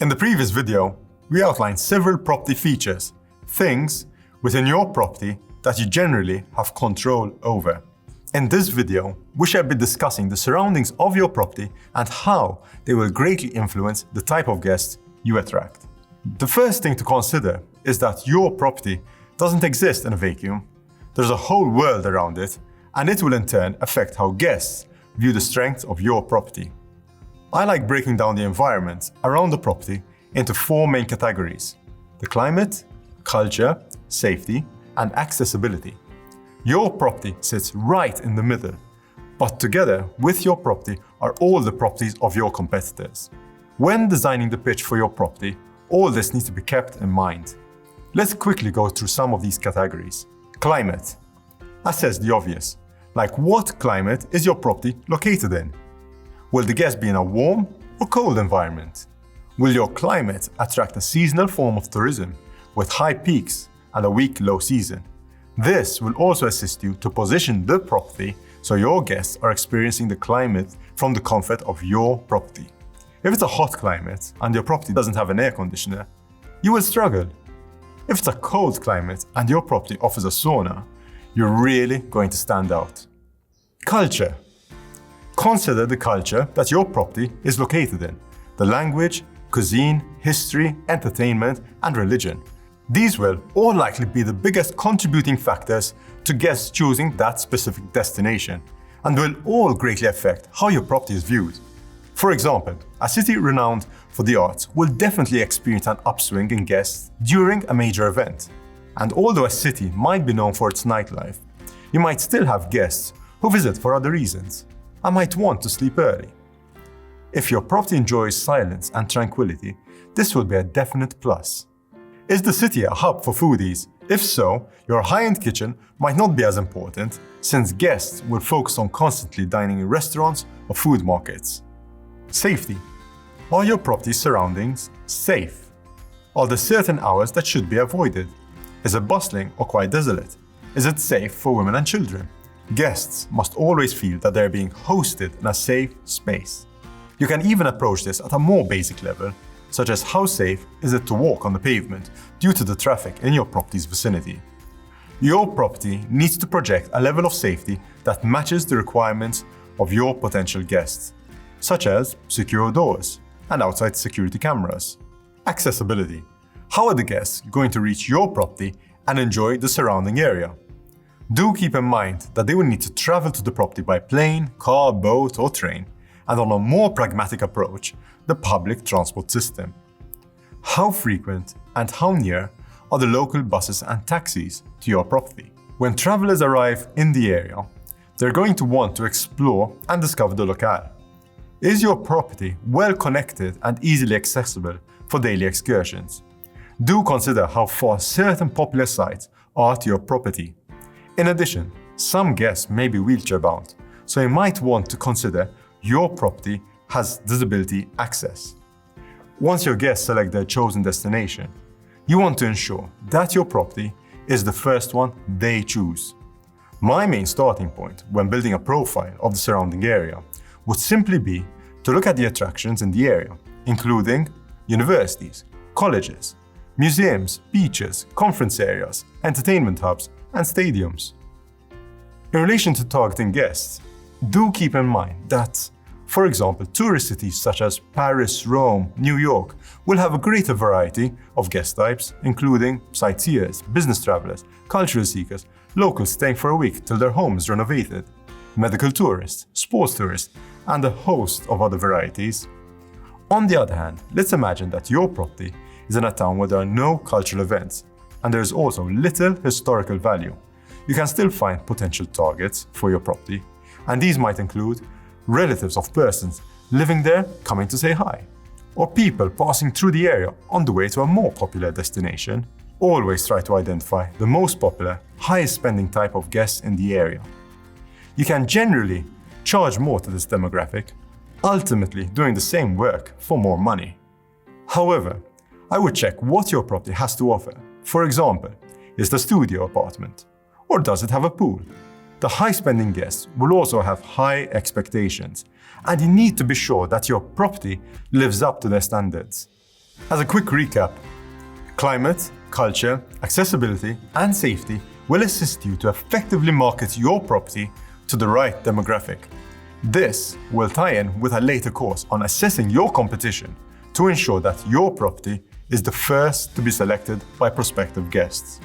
In the previous video, we outlined several property features, things within your property that you generally have control over. In this video, we shall be discussing the surroundings of your property and how they will greatly influence the type of guests you attract. The first thing to consider is that your property doesn't exist in a vacuum. There's a whole world around it, and it will in turn affect how guests view the strengths of your property. I like breaking down the environment around the property into 4 main categories: the climate, culture, safety, and accessibility. Your property sits right in the middle, but together with your property are all the properties of your competitors. When designing the pitch for your property, all this needs to be kept in mind. Let's quickly go through some of these categories. Climate. That says the obvious, like what climate is your property located in? Will the guest be in a warm or cold environment? Will your climate attract a seasonal form of tourism with high peaks and a weak low season? This will also assist you to position the property so your guests are experiencing the climate from the comfort of your property. If it's a hot climate and your property doesn't have an air conditioner, you will struggle. If it's a cold climate and your property offers a sauna, you're really going to stand out. Culture. Consider the culture that your property is located in: the language, cuisine, history, entertainment, and religion. These will all likely be the biggest contributing factors to guests choosing that specific destination, and will all greatly affect how your property is viewed. For example, a city renowned for the arts will definitely experience an upswing in guests during a major event. And although a city might be known for its nightlife, you might still have guests who visit for other reasons and might want to sleep early. If your property enjoys silence and tranquility, this will be a definite plus. Is the city a hub for foodies? If so, your high-end kitchen might not be as important, since guests will focus on constantly dining in restaurants or food markets. Safety. Are your property surroundings safe? Are there certain hours that should be avoided? Is it bustling or quite desolate? Is it safe for women and children? Guests must always feel that they're being hosted in a safe space. You can even approach this at a more basic level, such as how safe is it to walk on the pavement due to the traffic in your property's vicinity. Your property needs to project a level of safety that matches the requirements of your potential guests, such as secure doors and outside security cameras. Accessibility. How are the guests going to reach your property and enjoy the surrounding area? Do keep in mind that they will need to travel to the property by plane, car, boat, or train, and on a more pragmatic approach, the public transport system. How frequent and how near are the local buses and taxis to your property? When travelers arrive in the area, they're going to want to explore and discover the locale. Is your property well connected and easily accessible for daily excursions? Do consider how far certain popular sites are to your property. In addition, some guests may be wheelchair-bound, so you might want to consider your property has disability access. Once your guests select their chosen destination, you want to ensure that your property is the first one they choose. My main starting point when building a profile of the surrounding area would simply be to look at the attractions in the area, including universities, colleges, museums, beaches, conference areas, entertainment hubs, and stadiums. In relation to targeting guests, do keep in mind that, for example, tourist cities such as Paris, Rome, New York will have a greater variety of guest types, including sightseers, business travelers, cultural seekers, locals staying for a week till their home is renovated, medical tourists, sports tourists, and a host of other varieties. On the other hand, let's imagine that your property is in a town where there are no cultural events, and there is also little historical value. You can still find potential targets for your property, and these might include relatives of persons living there coming to say hi, or people passing through the area on the way to a more popular destination. Always try to identify the most popular, highest spending type of guests in the area. You can generally charge more to this demographic, ultimately doing the same work for more money. However, I would check what your property has to offer. For example, is it a studio apartment? Or does it have a pool? The high-spending guests will also have high expectations, and you need to be sure that your property lives up to their standards. As a quick recap, climate, culture, accessibility, and safety will assist you to effectively market your property to the right demographic. This will tie in with a later course on assessing your competition to ensure that your property is the first to be selected by prospective guests.